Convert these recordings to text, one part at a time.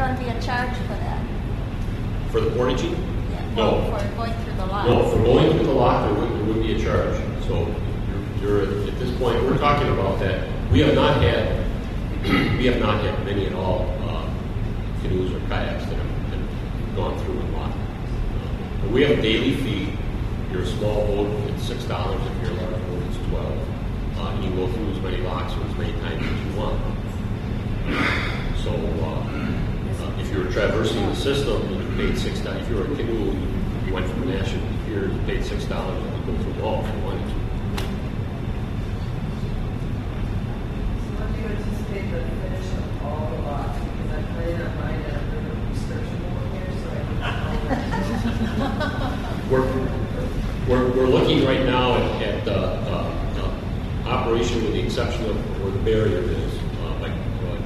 going to be a charge for that? For the portaging? Yeah. No. For going through the lock? No, for going through the lock, there would be a charge. So you're at this point, we're talking about that. We have not had many at all canoes or kayaks that have gone through and locked. But we have a daily fee. Your small boat, it's $6. If you're a large boat, it's $12. And you can go through as many locks or as many times as you want. So if you're traversing the system, you paid $6. If you're a canoe, you went from the national pier, you paid $6 and you go through all if you wanted to. So what do you anticipate the finish of all the locks? Because I plan on buying a river restriction over here, so I can We're looking right now at operation with the exception of where the barrier is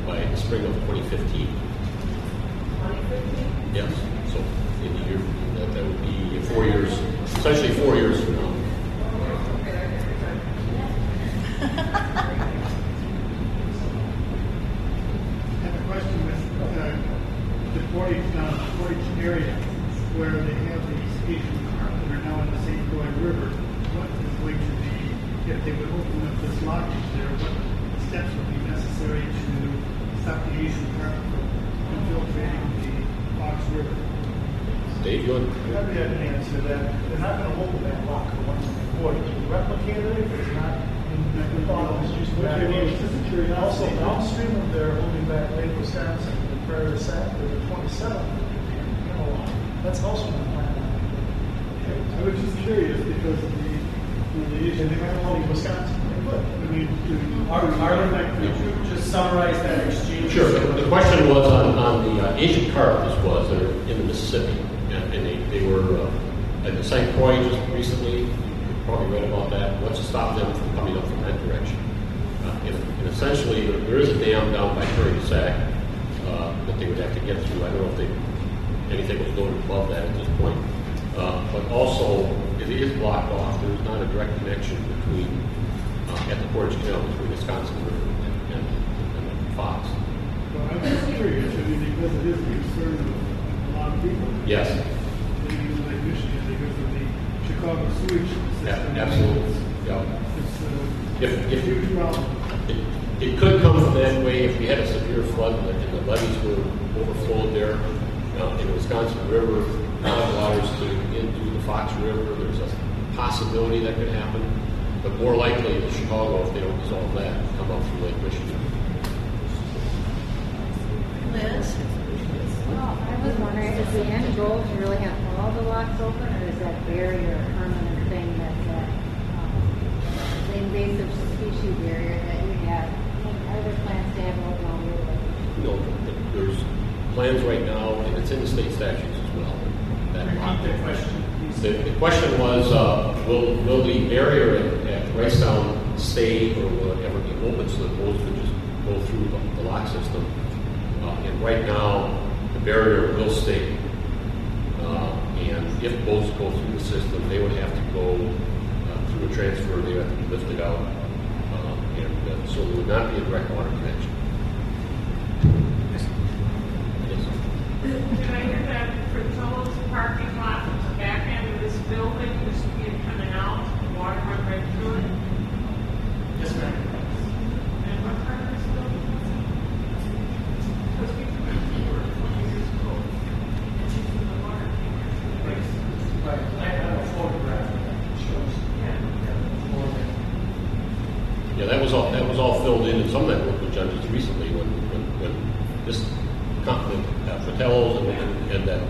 by the spring of 2015. 2015? Yes. So in the year that would be 4 years, essentially 4 years from now. I have a question with the portage area where they have these Asian carp that are now in the St. Croix River. What is going to be, if they would open up this lockage there, what steps would be necessary to stop the Asian carp from infiltrating the Fox River? Dave, you want I'd be able to answer that. They're not going to open that lock once before. To replicate it, if it's not in the bottom, it's just back in. Also, downstream of there, holding back Lake Wisconsin, the Prairie Sap, there's a 27th. That's also not planned. I was just curious because of the issue. And they're holding Wisconsin. I mean, Could you just summarize that exchange? Sure. The question was on the Asian carp, this was, that are in the Mississippi. And they were at the St. Croix just recently. You probably read about that. What's to stop them from coming up from that direction? And essentially, there is a dam down by Prairie Sac that they would have to get through. I don't know if anything was going above that at this point. But also, it is blocked off. There's not a direct connection between, at the Portage Canal, between Wisconsin River and Fox. well, I'm just curious, I mean, because it is a concern of a lot of people. Yes. They use Lake Michigan because of the Chicago sewage system. Absolutely. Yeah. It's a huge problem. It could come from that way if we had a severe flood and the levees were overflowed there in the Wisconsin River, waters into the Fox River. There's a possibility that could happen, but more likely in Chicago, if they don't resolve that, come up through Lake Michigan. Liz? Well, I was wondering, is the end goal to really have all the locks open, or is that barrier a permanent thing that's the invasive species barrier that you have? Are there plans to have it open really? There's plans right now, and it's in the state statutes as well. Repeat the question, please. The question was, will the barrier at Ricetown stay, or will it ever be open so that boats would just go through the lock system? And right now, the barrier will stay. And if boats go through the system, they would have to go through a transfer. They would have to be lifted out. And so there would not be a direct water connection. Yes. Did I hear that Fratello's parking lot at the back end of this building used to be coming out, the water went right through it? Yes, ma'am. And what part of this building was it? Because we went through it 20 years ago. And the water came right through the basement. Right. I have a photograph that shows. Yeah, that was all filled in, and some of that work was done just recently when this Fratello's and that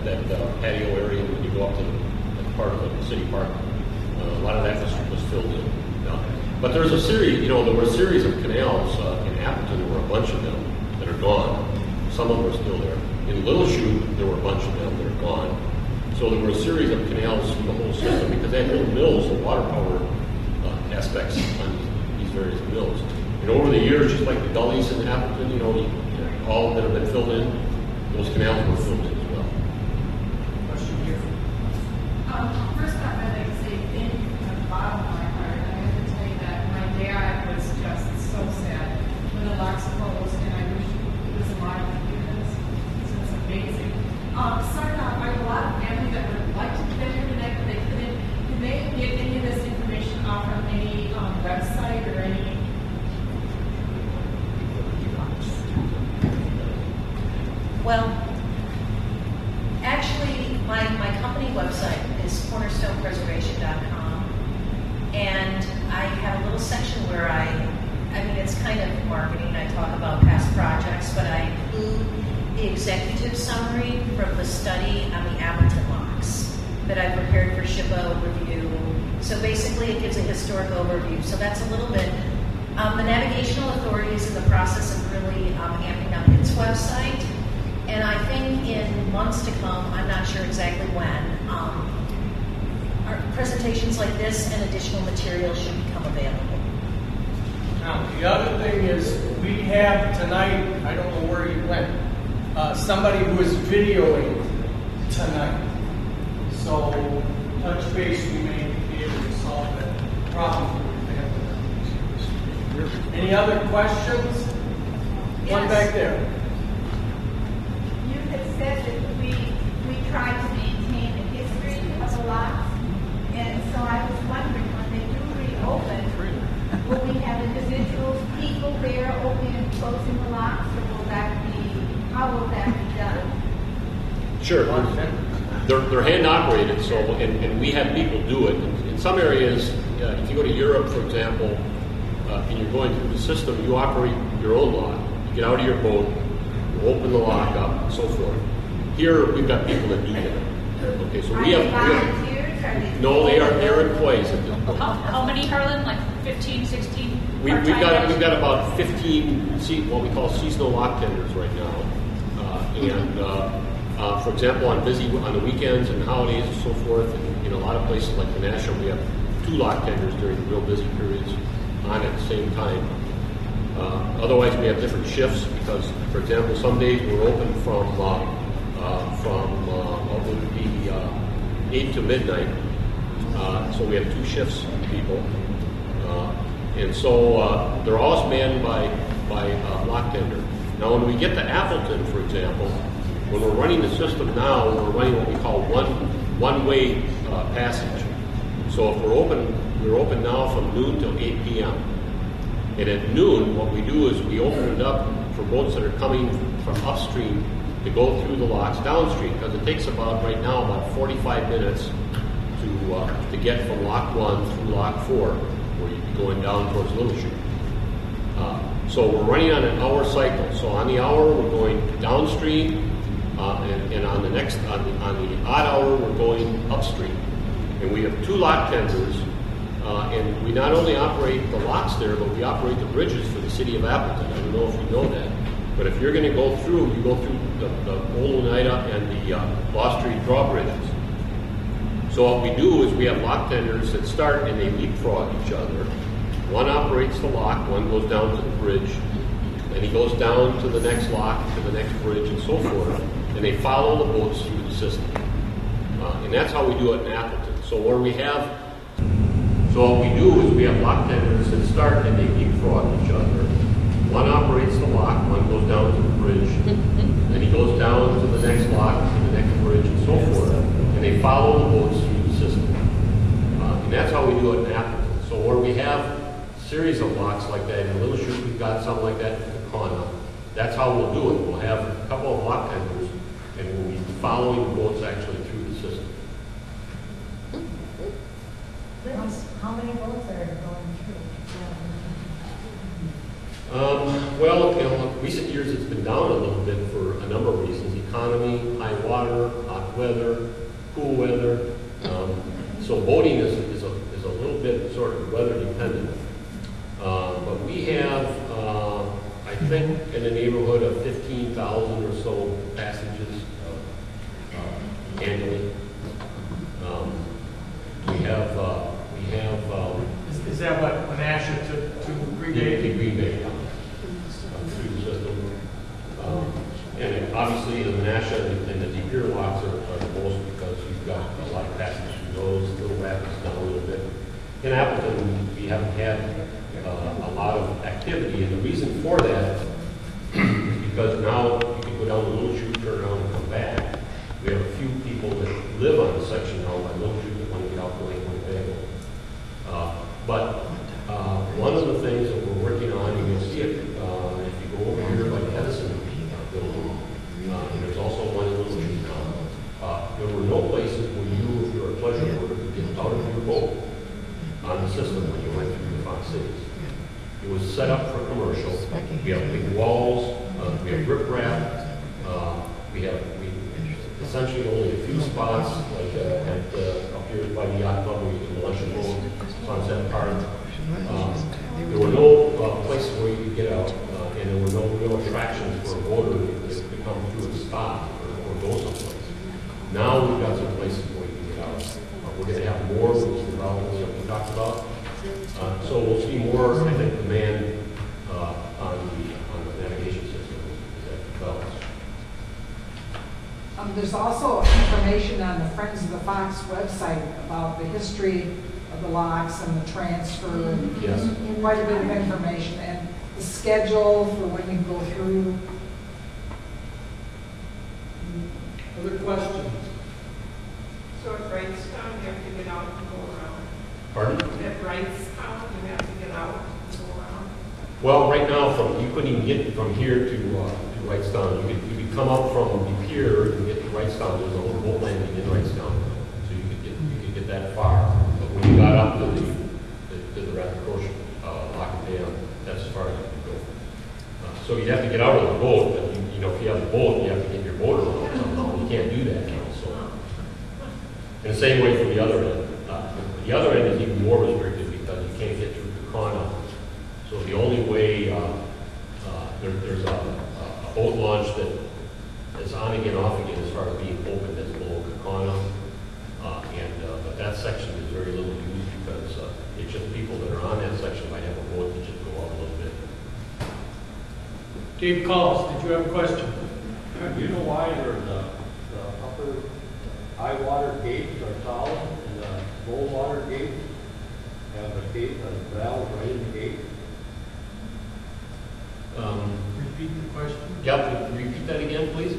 patio area when you go up to the part of the city park, a lot of that was filled in. But there's a series, there were a series of canals in Appleton. There were a bunch of them that are gone. Some of them are still there. In Little Chute, there were a bunch of them that are gone. So there were a series of canals through the whole system because they had little mills, the water power aspects on these various mills. And over the years, just like the gullies in Appleton, all that have been filled in, those canals were filled in as well. Question here. First off, I'd like to say thank you from the bottom of my heart. I have to tell you that my dad was just so sad when the locks closed, and I wish it was alive to do this. Since Starting out, I have a lot of family that would like to get internet, but they couldn't. Can they get any of this information off of any website or any? Well, actually, my company website is cornerstonepreservation.com, and I have a little section where I mean, it's kind of marketing. I talk about past projects, but I include the executive summary from the study on the Appleton locks that I prepared for SHPO review. So basically, it gives a historic overview. So that's a little bit. The Navigational Authority is in the process of really amping up its website. And I think in months to come, I'm not sure exactly when, our presentations like this and additional materials should become available. Now, the other thing is, we have tonight, I don't know where you went, somebody who is videoing tonight. So, touch base, we may be able to solve that problem. Any other questions? One Yes. back there. You had said that we try to maintain the history of the lots, and so I was wondering, when they do reopen, will we have individuals, people there opening and closing the locks, or will that be, how will that be done? Sure. They're hand operated, so and we have people do it. In some areas, if you go to Europe, for example, and you're going through the system, you operate your own lock. You get out of your boat, you open the lock up, and so forth. Here, we've got people that do that. Okay, so Are we they have. volunteers? Are they? No, they're employees at this point. How many, Harlan? Like 15, 16? We've part-time got about 15 what we call seasonal lock tenders right now, for example, on the weekends and holidays and so forth, and in a lot of places like the National, we have 2 lock tenders during the real busy periods on at the same time. Otherwise, we have different shifts because, for example, some days we're open from what would be 8 to midnight. So we have 2 shifts of people. And so they're always manned by lock tender. Now, when we get to Appleton, for example, when we're running the system now, we're running what we call one-way passage. So if we're open now from noon till 8 p.m. And at noon, what we do is we open it up for boats that are coming from upstream to go through the locks downstream, because it takes right now about 45 minutes to get from lock 1 through lock 4, where you'd be going down towards Little Chute. So we're running on an hour cycle. So on the hour, we're going downstream, and on the odd hour, we're going upstream. And we have 2 lock tenders, and we not only operate the locks there, but we operate the bridges for the city of Appleton. I don't know if you know that, but if you're going to go through, you go through the Old Oneida and the Law Street drawbridges. So what we do is we have lock tenders that start and they leapfrog each other. One operates the lock, one goes down to the bridge, and he goes down to the next lock, to the next bridge, and so forth. And they follow the boats through the system. And that's how we do it in Appleton. So what we do is we have lock tenders that start and they leapfrog each other. One operates the lock, one goes down to the bridge, then he goes down to the next lock, to the next bridge, and so forth. And they follow the boats through the system. And that's how we do it in Appleton. So where we have a series of locks like that, in Little Chute we've got something like that in Tacona. That's how we'll do it. We'll have a couple of lock tenders, and we'll be following the boats actually through the system. How many boats are going through? Well, in recent years it's been down a little bit for a number of reasons. Economy, high water, hot weather, cool weather. So boating is a little bit sort of weather dependent. But we have, I think, in the neighborhood of 15,000 or so passages annually. Is that what Menasha to Green Bay? Green Bay, through the system. And obviously the Menasha and the Deep Pier locks are the most, because you've got a lot of passage through those. Little Rapids down a little bit. In Appleton, we haven't had a lot of activity, and the reason for that is because now you can go down the Little Chute, turn around, and come back. set up for commercial. We have big walls, we have riprap, we essentially only a few spots, like up here by the yacht club, where you can lunch and roll, Sunset Park. There were no places where you could get out, and there were no real attractions for a boater to come through a spot or go someplace. Now we've got some places where you can get out. We're going to have more, which is about what we talked about. So we'll see more, I think, demand on the navigation system that develops. There's also information on the Friends of the Fox website about the history of the locks and the transfer. Yes. And quite a bit of information and the schedule for when you go through. Other questions? So at Wrightstown, you have to get out and go around. Pardon? At Wrightstown, you have to get out and go around. Well, right now, you couldn't even get from here to Wrightstown. You could come up from the pier and get to Wrightstown. There's a little boat landing in Wrightstown, so you could get that far. But when you got up to the Rapicoche lock and dam, that's as far as you could go. So you'd have to get out of the boat. But if you have a boat, you have to get your motor on somehow. You can't do that now. So, in the same way from the other end. The other end is even more restricted because you can't get through Kakana. So the only way, there's a boat launch that is on again, off again as far as being open that's below Kakana. But that section is very little used because it's just people that are on that section might have a boat that just go out a little bit. Dave Calls, did you have a question? Do you know why there's the upper high water gates are solid and the low water gates have a gate, a valve right in the gate? Repeat the question. Yep, repeat that again, please.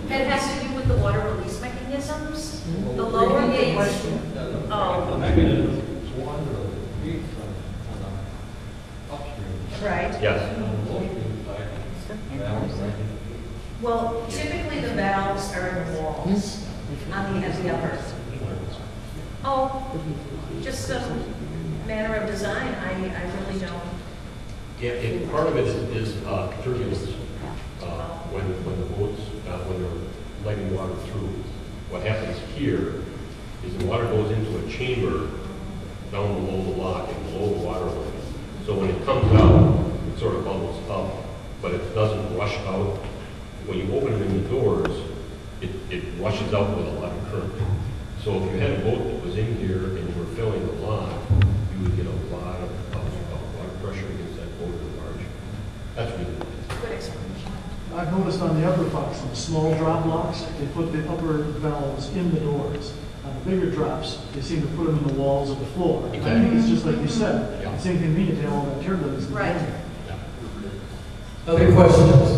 That has to do with the water release mechanisms. The lower gates. The mechanism is one of the gates on the upstream. Right. Yes. On the lower side, valves right in the gate. Well, typically the valves are in the walls on the upper. Oh, just a manner of design. I really don't. Yeah, part of it is turbulence. When the boats, when they're letting water through, what happens here is the water goes into a chamber down below the lock and below the waterway. So when it comes out, it sort of bubbles up, but it doesn't rush out. When you open them in the doors, it rushes out with a lot of current. So if you had a boat that was in here and you were filling the lock, you would get a lot of water pressure against that boat at large. That's really Good explanation. I've noticed on the upper Fox, on the small drop locks, they put the upper valves in the doors. On the bigger drops, they seem to put them in the walls of the floor. I think it's just like you said, Yeah. it's inconvenient to have all that turbulence. Right. Yeah. Other questions?